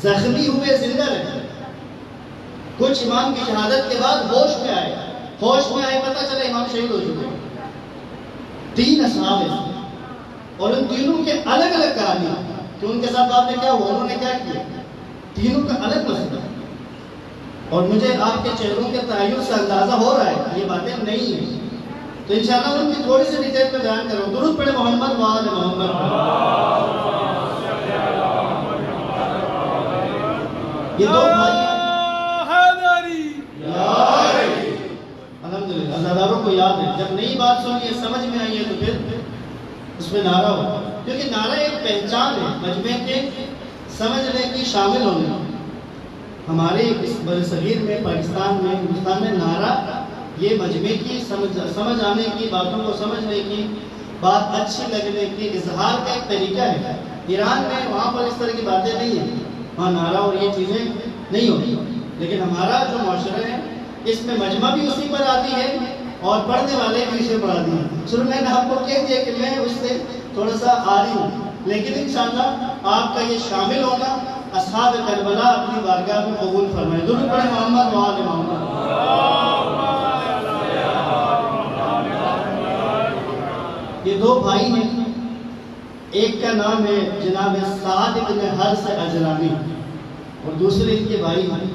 زخمی ہوئے زندہ رہے. کچھ امام کی شہادت کے بعد ہوش میں آئے, پتہ چلا امام شہید ہو چکے. 3 اصحاب ہیں اور ان تینوں کے الگ الگ کہانی کہ ان کے ساتھ آپ نے کیا ہوا, انہوں نے کیا کیا, تینوں کا الگ مسئلہ. اور مجھے آپ کے چہروں کے تحیر سے اندازہ ہو رہا ہے کہ یہ باتیں نہیں ہیں, تو انشاءاللہ ان کی تھوڑی سی ڈیٹیل میں بیان کروں. درود پڑھے محمد وآل محمد. یہ 2 بھائی الحمدللہ ازاداروں کو یاد ہے, جب نئی بات سنی ہے سمجھ میں آئی ہے تو پھر اس میں نعرہ ہو, کیونکہ نعرہ ایک پہچان ہے مجمع کے سمجھنے کی, شامل ہونے. ہمارے اس برصغیر میں, پاکستان میں, ہندوستان میں نعرہ یہ مجمع کی سمجھ آنے کی, باتوں کو سمجھنے کی, بات اچھی لگنے کی, اظہار کا ایک طریقہ ہے. ایران میں وہاں پر اس طرح کی باتیں نہیں ہیں, وہاں نعرہ اور یہ چیزیں نہیں ہوتی. لیکن ہمارا جو معاشرہ ہے اس میں مجمع بھی اسی پر آتی ہے اور پڑھنے والے بھی اسے پر آتی ہیں. شروع میں نے آپ کو کہہ دیا کہ میں اس سے تھوڑا سا عاری ہوں, لیکن انشاءاللہ آپ کا یہ شامل ہونا اصحاب کربلا اپنی بارگاہ میں قبول فرمائے. درود پڑھے محمد وآل محمد. یہ 2 بھائی ہیں, ایک کا نام ہے جناب سعد ابن حرث اجلانی اور دوسرے ان کے بھائی ہیں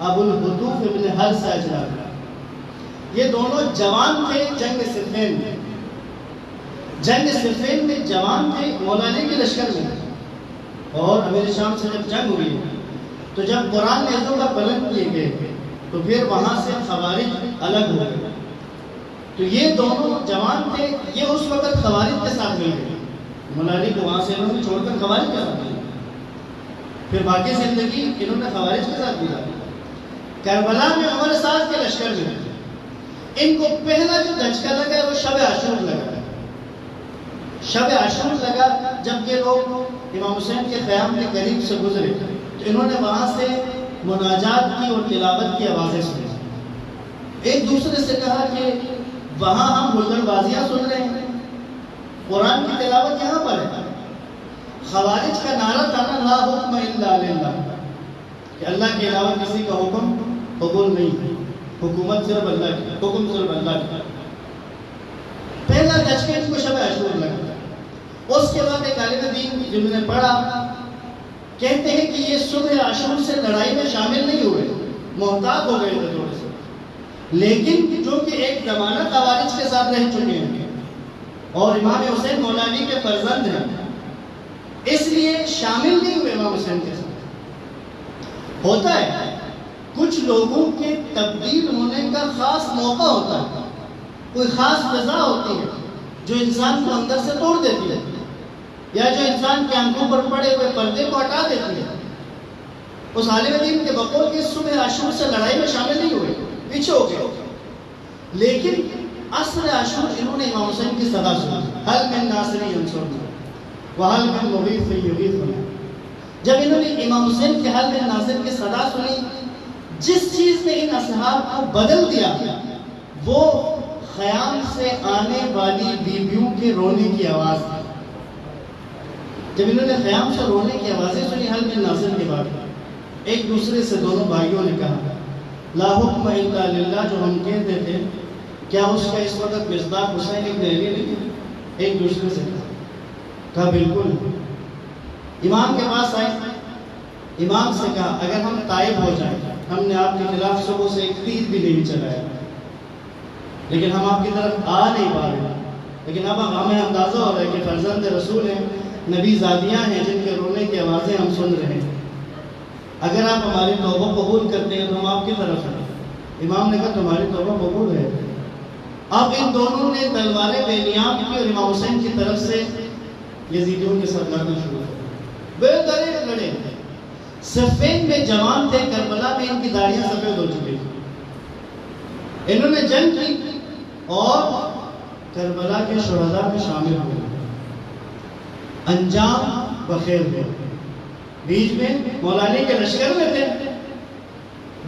ابو الحدوف ابن حرث اجلانی. یہ دونوں جوان تھے جنگ صفین میں. جنگ صفین میں جوان تھے, مولا علی کے لشکر میں. اور امیر شام سے جب جنگ ہوئی تو جب قرآن نیزوں کا بلند کیے گئے تو پھر وہاں سے خوارج الگ ہو گئے. تو یہ دونوں جوان تھے, یہ اس وقت خوارج کے ساتھ مل گئے. مولا علی کو وہاں سے انہوں نے چھوڑ کر خوارج کے ساتھ مل گئے. پھر باقی زندگی انہوں نے خوارج کے ساتھ گزاری. کربلا میں عمر سعد کے لشکر میں ان کو پہلا جو دھچکا لگا وہ شب عاشور لگا. شب عاشور لگا جب یہ لوگ امام حسین کے خیام کے قریب سے گزرے تو انہوں نے وہاں سے مناجات کی اور تلاوت کی آوازیں سنی. ایک دوسرے سے کہا کہ وہاں ہم ہلدڑ بازیاں سن رہے ہیں, قرآن کی تلاوت یہاں پر ہے. خوارج کا نعرہ تھا نا, لا حکم الا للہ, کہ اللہ کے علاوہ کسی کا حکم قبول نہیں, حکومت صرف اللہ کی, حکم صرف اللہ کی. پہلا دھچکا ان کو شب عاشور لگا. اس کے بعد ایک عالم دین جنہوں نے پڑھا کہتے ہیں کہ یہ صبح عاشور سے لڑائی میں شامل نہیں ہوئے, محتاط ہو گئے تھے تھوڑے سے, لیکن جو کہ ایک زمانہ خوارج کے ساتھ رہ چکے ہیں اور امام حسین مولا علی کے فرزند ہیں, اس لیے شامل نہیں ہوئے امام حسین کے ساتھ. ہوتا ہے کچھ لوگوں کے تبدیل ہونے کا خاص موقع ہوتا ہے, کوئی خاص فضا ہوتی ہے جو انسان کو اندر سے توڑ دیتی ہے, یا جو انسان کی آنکھوں پر پڑے ہوئے پردے کو ہٹا دیتی ہے. اس عالم دین کے بقول کے صبح عاشور سے لڑائی میں شامل نہیں ہوئے, پیچھے ہو گئے. لیکن عصر عاشور انہوں نے امام حسین کی صدا سنی, حل من ناصر ینصرنا وحل من مغیث یغیثنا. جب انہوں نے امام حسین کے حل من ناصر کی صدا سنی, جس چیز نے ان اصحاب کو بدل دیا وہ خیام سے آنے والی بیویوں کے رونے کی آواز تھی. جب انہوں نے خیام سے رونے کی آوازیں سنی حل من ناصر کے بعد, ایک دوسرے سے دونوں بھائیوں نے کہا لا حکم الا للہ, جو ہم کہتے تھے کیا اس کا اس وقت مصداق حسین ابن علی نہیں؟ ایک دوسرے سے کہا بالکل. امام کے پاس آئے, امام سے کہا اگر ہم طائب ہو جائیں, ہم نے آپ کے خلاف صبح سے ایک تیر بھی نہیں چلایا, لیکن ہم آپ کی طرف آ نہیں پا رہے, لیکن اب ہمیں اندازہ ہو رہا ہے کہ فرزند رسول ہیں, نبی زادیاں ہیں جن کے رونے کی آوازیں ہم سن رہے ہیں, اگر آپ ہماری توبہ قبول کرتے ہیں تو ہم آپ کی طرف ہیں. امام نے کہا تمہاری توبہ قبول ہے. اب ان دونوں نے تلواریں بے نیام کی اور امام حسین کی طرف سے یزیدیوں کے ساتھ لڑنا شروع کیا. بے درے لڑے, صفین میں جوان تھے, کربلا میں ان کی داڑیاں سفید ہو چکی تھی. انہوں نے جنگ کی اور کربلا کے شہداء میں شامل ہوئے. انجام بخیر ہوا. بیچ میں مولانا کے لشکر میں تھے،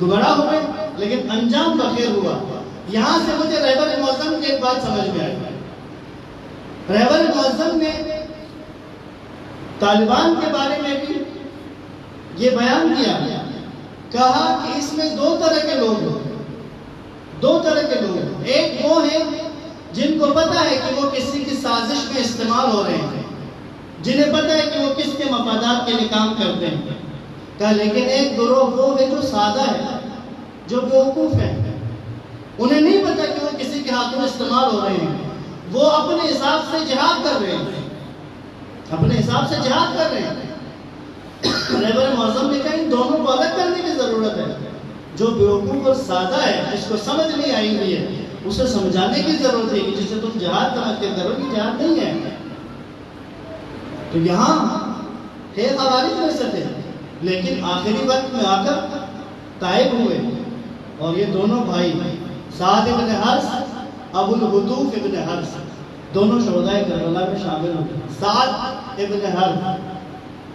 گمراہ ہوئے، لیکن انجام بخیر ہوا۔ یہاں سے مجھے رہبر معظم کی ایک بات سمجھ میں آئی۔ رہبر معظم نے طالبان کے بارے میں بھی یہ بیان کیا، کہا کہ اس میں دو طرح کے لوگ ہیں، دو طرح کے لوگ ہیں۔ ایک وہ ہیں جن کو پتہ ہے کہ وہ کسی کی سازش میں استعمال ہو رہے ہیں، جنہیں پتہ ہے کہ وہ کس کے مفادات کے لیے کام کرتے ہیں، کہا لیکن ایک گروہ وہ ہے جو سادہ ہے، جو بیوقوف ہے، انہیں نہیں پتہ کہ وہ کسی کے ہاتھوں استعمال ہو رہے ہیں، وہ اپنے حساب سے جہاد کر رہے ہیں، اپنے حساب سے جہاد کر رہے ہیں۔ رہبر معظم نے کہا ان دونوں کو الگ کرنے کی ضرورت ہے۔ جو بیوقوف اور سادہ ہے، جس کو سمجھ نہیں آئی ہوئی ہے، اسے سمجھانے کی ضرورت ہے کہ جسے تم جہاد سمجھ کے کرو گی، جہاد نہیں ہے۔ تو یہاں ہے خوارج میں سے تھے، لیکن آخری وقت میں آ کر تائب ہوئے، اور یہ دونوں بھائی سعد ابن حرث، ابو الہتوف ابن حرث، دونوں شہدائے کربلا میں شامل ہوئے۔ سعد ابن حرث،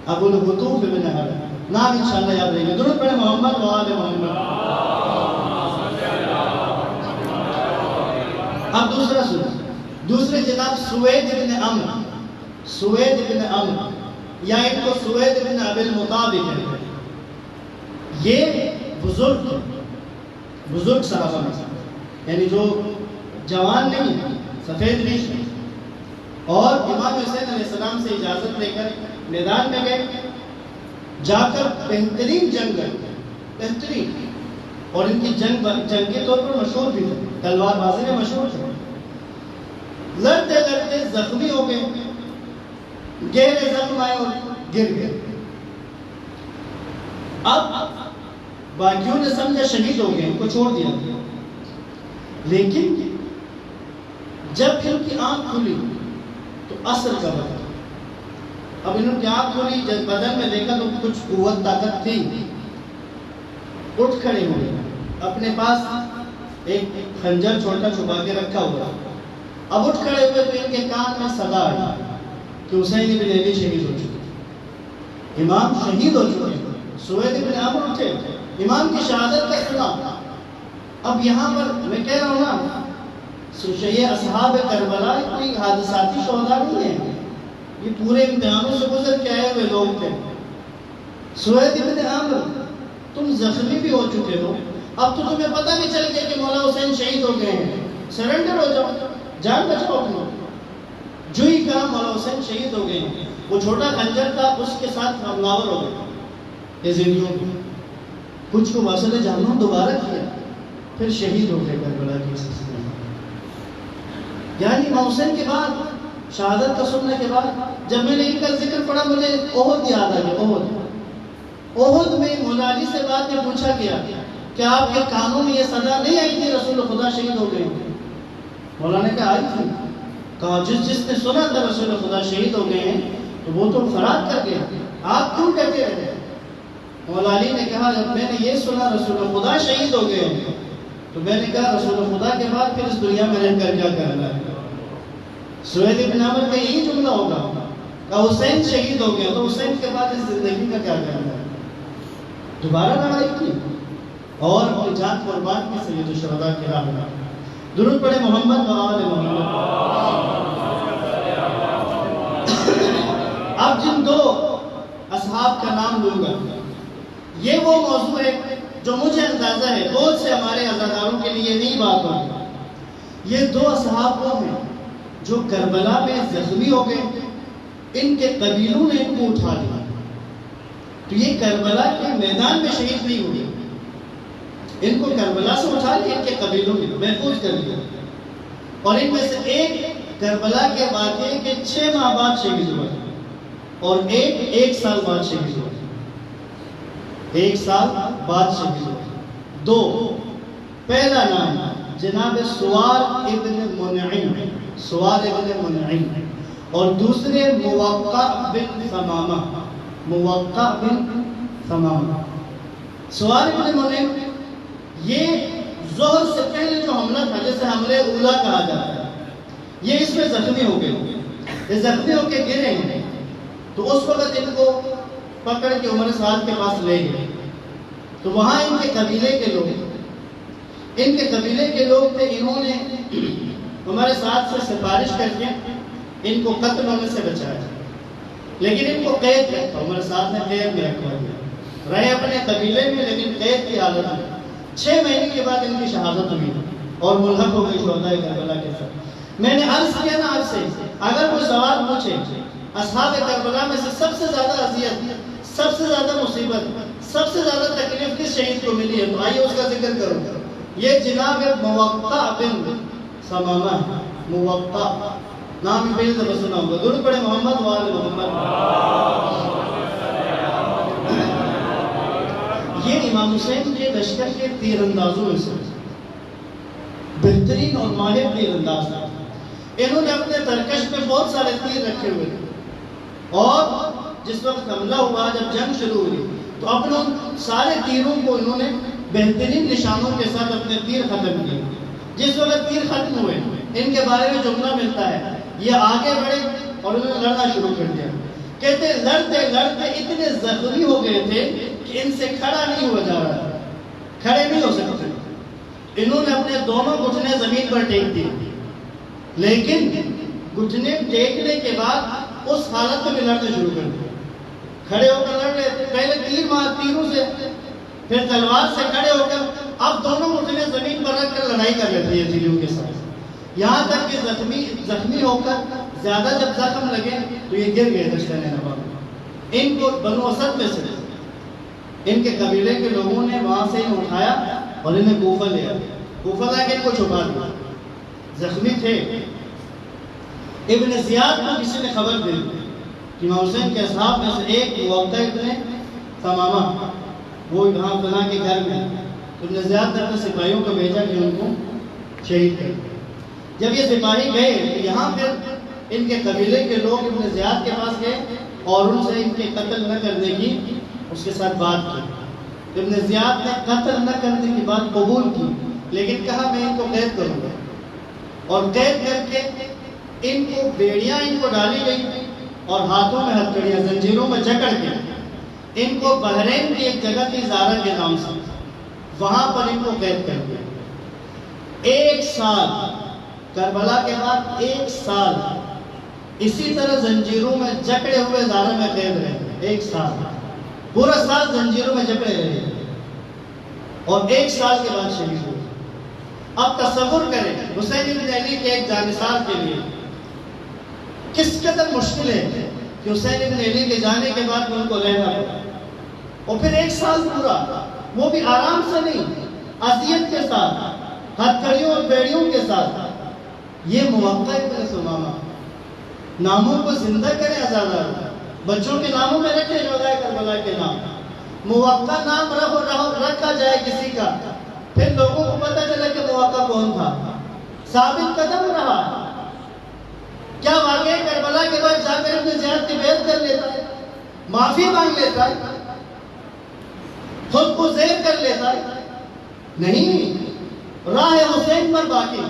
ابو الہتوف ابن حرث، نام انشاءاللہ یاد رہے گا۔ درود پڑھیں محمد و آل محمد۔ اب دوسرا سورہ، دوسرے جناب سوید ابن عمرو، سوید ابن عمرو یا ان کو سوید ابن ابی المطابق ہے۔ یہ بزرگ صحابہ میں، یعنی جو جوان نہیں، سفید ریش، اور امام حسین علیہ السلام سے اجازت لے کر میدان میں گئے، جا کر بہترین جنگ گئے، بہترین، اور ان کی جنگی طور پر مشہور بھی تھے، تلوار بازی میں مشہور تھے۔ لڑتے لڑتے زخمی ہو گئے، گہرے زخم آئے اور گر گئے۔ اب باقیوں نے سمجھا شہید ہو گئے، ان کو چھوڑ دیا، لیکن جب ان کی آنکھ کھلی تو عصر کا وقت، اب انہوں کی آنکھ کھلی، جب بدن میں دیکھا تو کچھ قوت طاقت تھی، اٹھ کھڑے ہوئے، اپنے پاس ایک خنجر چھوٹا چھپا کے رکھا ہوا، اب اٹھ کھڑے ہوئے تو ان کے کان میں صدا آئی کہ حسین بن علی شہید ہو چکے، امام شہید ہو چکے۔ سوید بن عمرو اٹھے، امام کی شہادت کا سنا۔ اب یہاں پر میں کہہ رہا ہوں نا، یہ اصحاب کربلا کوئی حادثاتی شہداء نہیں ہیں، یہ پورے امتحانوں سے گزر کے آئے ہوئے لوگ تھے۔ سوید بن عمرو، تم زخمی بھی ہو چکے ہو، اب تو تمہیں پتہ بھی چل گیا کہ مولا حسین شہید ہو گئے ہیں، سرنڈر ہو جاؤ، جان بچاؤ اپنا۔ جو ہی کہا مولا حسین شہید ہو گئے ہیں، وہ چھوٹا خنجر تھا، اس کے ساتھ حملہ ہو گئے یزیدیوں کو، کچھ کو واسطے جہنم دوبارہ کیا، پھر شہید ہو گئے کربلا کی سلسلے میں۔ یعنی امام حسین کے بعد، شہادت کا سننے کے بعد، جب میں نے ان کا ذکر پڑھا مجھے احد یاد آ گیا۔ احد میں مولا علی سے بعد میں پوچھا گیا کہ آپ کے کانوں میں یہ صدا نہیں آئی تھی رسول خدا شہید ہو گئے؟ مولا نے کہا آئی تھی۔ کہا جس نے سنا تھا رسول خدا شہید ہو گئے ہیں تو وہ تو فرار کر گیا، آپ کیوں ڈٹے رہے؟ مولا علی نے کہا جب میں نے یہ سنا رسول خدا شہید ہو گئے ہیں تو میں نے کہا رسول خدا کے بعد پھر اس دنیا میں رہ کر کیا کرنا ہے؟ سوید بن عمرو کا یہی جملہ ہوگا کہ حسین شہید ہو گیا تو حسین کے بعد اس زندگی کا کیا کرنا ہے؟ دوبارہ لڑائی کی اور اپنی جان قربان کی سید الشہداء کی راہ میں۔ درود پڑھے محمد و آل محمد۔ اب جن دو اصحاب کا نام لوں گا، یہ وہ موضوع ہے جو مجھے اندازہ ہے بہت سے ہمارے عزاداروں کے لیے نئی بات ہوگی۔ یہ دو اصحاب وہ ہیں جو کربلا میں زخمی ہو گئے، ان کے قبیلوں نے ان کو اٹھا لیا، تو یہ کربلا کے میدان میں شہید نہیں ہوئے، ان کو کربلا سے اٹھا لیا، ان کے قبیلوں نے محفوظ کر لیا، اور ان میں سے ایک کربلا کے واقعے کے 6 ماہ بعد شہید ہوا اور ایک سال بعد شہید ہوا، 1 سال بعد شہید ہوا۔ 2 پہلا نام جناب سوار ابن منعم، سوار ابن منعم، اور دوسرے موقع بن ثمامہ، موقع بن ثمامہ۔ سوار ابن منعم یہ ظہر سے پہلے جو حملہ تھا جیسے حملے اولا کہا جاتا ہے، یہ اس میں زخمی ہو گئے، یہ زخمی ہو کے گرے ہیں، تو اس وقت ان کو پکڑ کے عمر سعد کے پاس لے گئے. تو وہاں ان کے قبیلے کے لوگ تھے. انہوں نے عمر سعد سے سفارش کر کے ان کو قتل ہونے سے بچایا، لیکن ان کو قید رکھا. عمر سعد نے قید میں رکھا دیا، رہے اپنے قبیلے میں لیکن قید کی حالت میں. 6 مہینے کے بعد ان کی شہادت ہوئی اور ملحق ہو گئی شہداء کربلا کے ساتھ. میں نے عرض کیا نا آپ سے، اگر کوئی سوال پوچھے اصحاب کربلا میں سے سب سے زیادہ اذیت، سب سے زیادہ مصیبت، سب سے زیادہ تکلیف کس شہید کو ملی ہے، تو آئیے اس کا ذکر کروں. یہ جناب موقع بن ثمامہ، موقع نام بھی پہلے دفعہ سنا ہوگا. درود پڑھے محمد وآل محمد. یہ امام حسین کے لشکر کے تیر اندازوں میں سے بہترین اور ماہر تیر انداز تھا. انہوں نے اپنے ترکش پہ بہت سارے تیر رکھے ہوئے تھے، اور جس وقت حملہ ہوا، جب جنگ شروع ہوئی، تو اپنے سارے تیروں کو انہوں نے بہترین نشانوں کے ساتھ اپنے تیر ختم کیے. جس وقت تیر ختم ہوئے، ان کے بارے میں جملہ ملتا ہے، یہ آگے بڑھے اور انہوں نے لڑنا شروع کر دیا. کہتے لڑتے لڑتے اتنے زخمی ہو گئے تھے کہ ان سے کھڑا نہیں ہوا جا رہا، کھڑے نہیں ہو سکتے. انہوں نے اپنے دونوں گھٹنے زمین پر ٹیک دیے، لیکن گھٹنے ٹیکنے کے بعد اس حالت میں لڑنے شروع کر دیا. کھڑے ہو کر لڑ رہے تھے، پہلے تیروں سے، پھر تلوار سے کھڑے ہو کر، اب دونوں گھٹنے زمین پر رکھ کر لڑائی کر رہے تھے یزیدیوں کے ساتھ. یہاں تک کہ زخمی ہو کر زیادہ جب زخم لگے تو یہ گر گئے دشتن نبا. ان کو بنو اسد میں سے ان کے قبیلے کے لوگوں نے وہاں سے انہیں اٹھایا اور انہیں کوفہ لے آیا. کوفہ لا کے ان کو چھپا دیا، زخمی تھے. ابن زیاد کو کسی نے خبر دی کہ امام حسین کے اصحاب میں سے ایک موقع ابن ثمامہ، وہ یہاں فلاں کے گھر میں. ابن زیاد نے اپنے سپاہیوں کو بھیجا کہ ان کو شہید کر. جب یہ سپاہی گئے تو یہاں پھر ان کے قبیلے کے لوگ ابن زیاد کے پاس گئے اور ان سے ان کے قتل نہ کرنے کی اس کے ساتھ بات کی. ابن زیاد نے قتل نہ کرنے کی بات قبول کی، لیکن کہا میں ان کو قید کروں گا. اور قید کر کے ان کو بیڑیاں ان کو ڈالی گئی اور ہاتھوں میں ہتھکڑیاں زنجیروں میں جکڑ کے ان کو بحرین کی ایک جگہ تھی زارہ کے نام سے، وہاں پر ان کو قید کر دیا. 1 سال کربلا کے بعد 1 سال اسی طرح زنجیروں میں جکڑے ہوئے زارہ میں قید رہے. 1 سال پورا سال زنجیروں میں جکڑے رہے اور 1 سال کے بعد شہید ہوئے. اب تصور کریں حسین بن علی کے ایک جانثار کے لیے کس قدر مشکل ہے کہ حسین بن علی کے جانے کے بعد ان کو رہنا پڑا، اور پھر 1 سال پورا، وہ بھی آرام سے نہیں، اذیت کے ساتھ، ہتھکڑیوں اور بیڑیوں کے ساتھ. یہ موقع ابن ثمامہ، ناموں کو زندہ کرے آزادہ، بچوں کے ناموں میں رکھے شہداء کربلا کے نام. موقع نام رکھا جائے کسی کا، پھر لوگوں کو پتہ چلا کہ موقع کون تھا. ثابت قدم رہا. کیا واقعی کربلا کے بعد جا کر ابن زیاد کی بیعت کر لیتا ہے، معافی مانگ لیتا ہے، خود کو زیر کر لیتا ہے؟ نہیں، راہ حسین پر باقی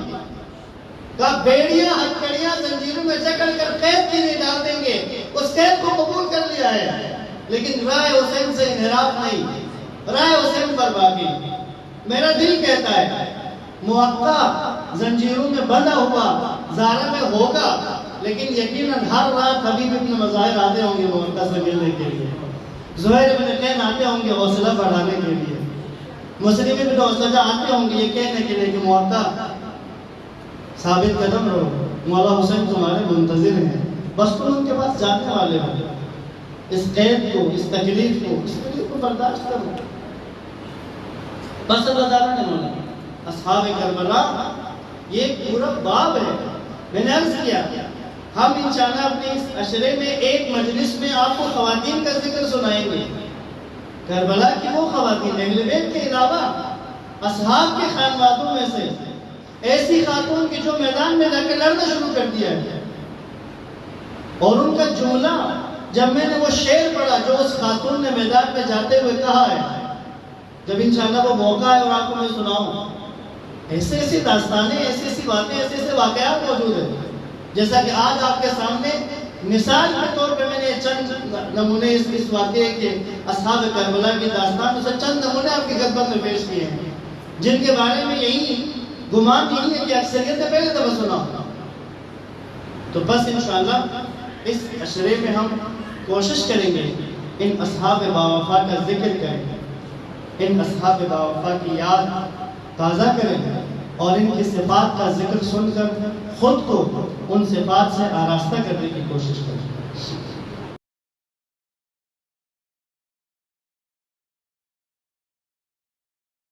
کا بیڑیاں ہتھکڑیاں زنجیروں میں جکڑ کر قید کے لیے ڈال دیں گے. اس قید کو قبول کر لیا ہے، لیکن راہ حسین سے انحراف نہیں، راہ حسین پر باقی. میرا دل کہتا ہے موقع زنجیروں میں بندھا ہوا زارہ میں ہوگا، لیکن یقیناً ہر رات حبیب ابن مظاہر آتے ہوں گے موقع سے ملنے کے لیے، زہیر ابن قین آتے ہوں گے حوصلہ بڑھانے کے لیے، مسلم ابن حوصلہ آتے ہوں گے یہ کہنے کے لیے کہ موقع ثابت قدم رہو، مولا حسین تمہارے منتظر ہیں. بس تم ان کے پاس جانے والے ہو. اس قید کو، اس تکلیف کو برداشت کرو. بس بازارہ نے مولا اصحاب کربلا یہ پورا باب ہے. میں نے عرض کیا ہم انشاءاللہ اپنے اس عشرے میں ایک مجلس میں آپ کو خواتین کا ذکر سنائیں گے. کربلا کی وہ خواتین اہل بیت کے علاوہ اصحاب کے خانوادوں میں سے ایسی خاتون کی جو میدان میں جا کے لڑنا شروع کر دیا ہے. اور ان کا جملہ جب میں نے وہ شعر پڑھا جو اس خاتون نے میدان میں جاتے ہوئے کہا ہے، جب انشاءاللہ وہ موقع ہے اور آپ کو میں سناؤں، ایسی داستانیں، ایسی باتیں، ایسے واقعات موجود ہیں. جیسا کہ آج آپ کے سامنے مثال کے طور پہ میں نے چند نمونے اس واقعے کے اصحاب کربلا کی داستان سے چند نمونے آپ کی خدمت میں پیش کیے ہیں، جن کے بارے میں یہی گمان یہی ہے کہ اکثریت نے پہلے دفعہ سنا ہوگا۔ تو بس انشاءاللہ اس عشرے میں ہم کوشش کریں گے ان اصحاب باوفا کا ذکر کریں، ان اصحاب باوفا کی یاد تازہ کریں اور ان کی صفات کا ذکر سن کر خود کو ان صفات سے آراستہ کرنے کی کوشش کریں۔